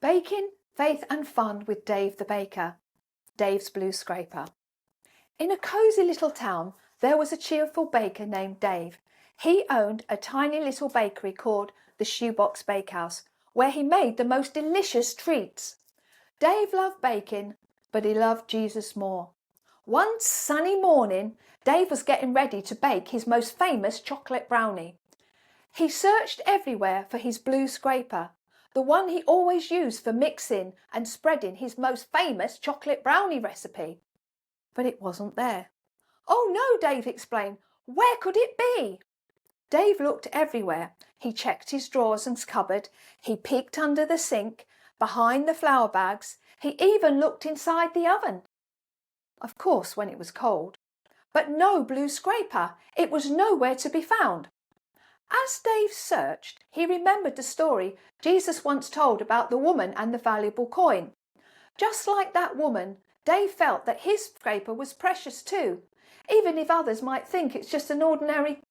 Baking, Faith and Fun with Dave the Baker. Dave's Blue Scraper. In a cosy little town, there was a cheerful baker named Dave. He owned a tiny little bakery called the Shoebox Bakehouse, where he made the most delicious treats. Dave loved baking, but he loved Jesus more. One sunny morning, Dave was getting ready to bake his most famous chocolate brownie. He searched everywhere for his blue scraper, the one he always used for mixing and spreading his most famous chocolate brownie recipe. But it wasn't there. "Oh no," Dave explained. "Where could it be?" Dave looked everywhere. He checked his drawers and cupboard. He peeked under the sink, behind the flour bags. He even looked inside the oven. Of course, when it was cold. But no blue scraper. It was nowhere to be found. As Dave searched, he remembered the story Jesus once told about the woman and the valuable coin. Just like that woman, Dave felt that his scraper was precious too, even if others might think it's just an ordinary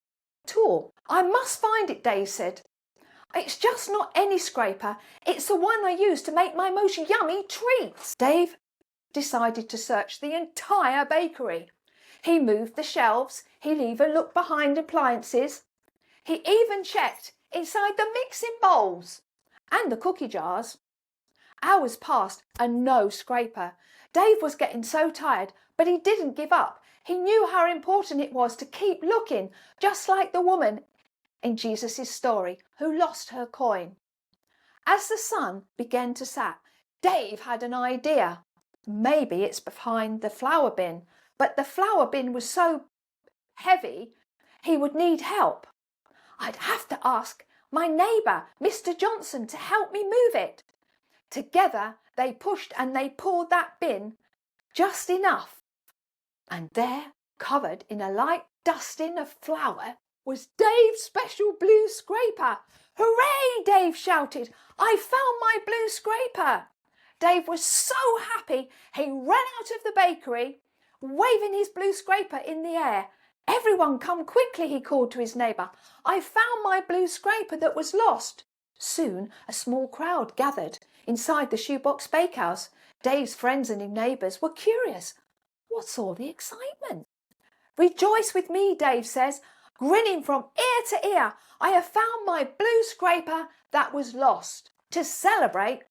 tool. "I must find it," Dave said. "It's just not any scraper. It's the one I use to make my most yummy treats." Dave decided to search the entire bakery. He moved the shelves. He even looked behind appliances. He even checked inside the mixing bowls and the cookie jars. Hours passed and no scraper. Dave was getting so tired, but he didn't give up. He knew how important it was to keep looking, just like the woman in Jesus' story who lost her coin. As the sun began to set, Dave had an idea. Maybe it's behind the flour bin, but the flour bin was so heavy he would need help. "I'd have to ask my neighbour, Mr. Johnson, to help me move it." Together they pushed and they pulled that bin just enough. And there, covered in a light dusting of flour, was Dave's special blue scraper. "Hooray!" Dave shouted. "I found my blue scraper." Dave was so happy he ran out of the bakery, waving his blue scraper in the air. "Everyone come quickly," he called to his neighbour. "I found my blue scraper that was lost." Soon a small crowd gathered inside the Shoebox Bakehouse. Dave's friends and his neighbours were curious. What's all the excitement? "Rejoice with me," Dave says, grinning from ear to ear. "I have found my blue scraper that was lost." To celebrate,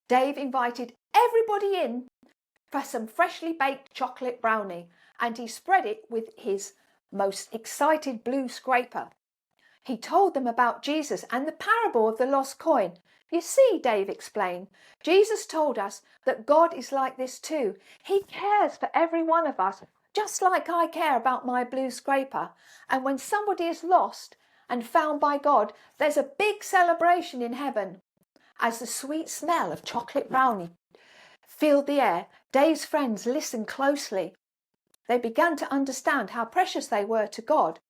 Dave invited everybody in for some freshly baked chocolate brownie, and he spread it with his most excited blue scraper. He told them about Jesus and the parable of the lost coin. "You see," Dave explained, "Jesus told us that God is like this too. He cares for every one of us, just like I care about my blue scraper. And when somebody is lost and found by God, there's a big celebration in heaven." As the sweet smell of chocolate brownie filled the air, Dave's friends listened closely. They began to understand how precious they were to God,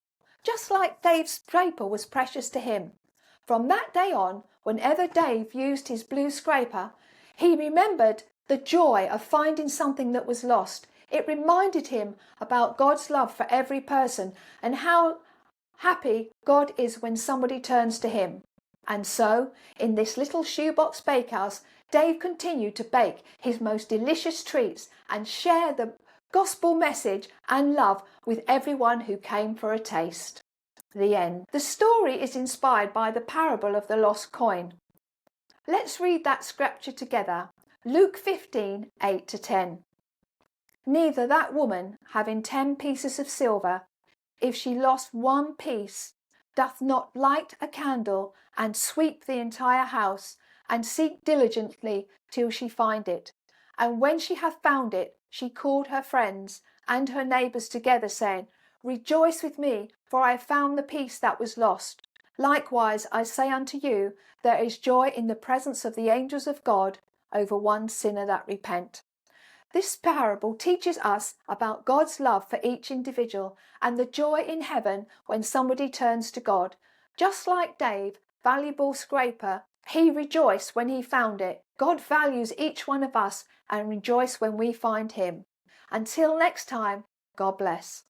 just like Dave's scraper was precious to him. From that day on, whenever Dave used his blue scraper, he remembered the joy of finding something that was lost. It reminded him about God's love for every person and how happy God is when somebody turns to him. And so, in this little Shoebox Bakehouse, Dave continued to bake his most delicious treats and share the gospel message and love with everyone who came for a taste. The end. The story is inspired by the parable of the lost coin. Let's read that scripture together. Luke 15, 8-10. "Neither that woman, having 10 pieces of silver, if she lost one piece, doth not light a candle and sweep the entire house and seek diligently till she find it. And when she hath found it, she called her friends and her neighbours together, saying, Rejoice with me, for I have found the piece that was lost. Likewise, I say unto you, there is joy in the presence of the angels of God over one sinner that repent." This parable teaches us about God's love for each individual and the joy in heaven when somebody turns to God. Just like Dave, valuable scraper, he rejoiced when he found it. God values each one of us and rejoice when we find him. Until next time, God bless.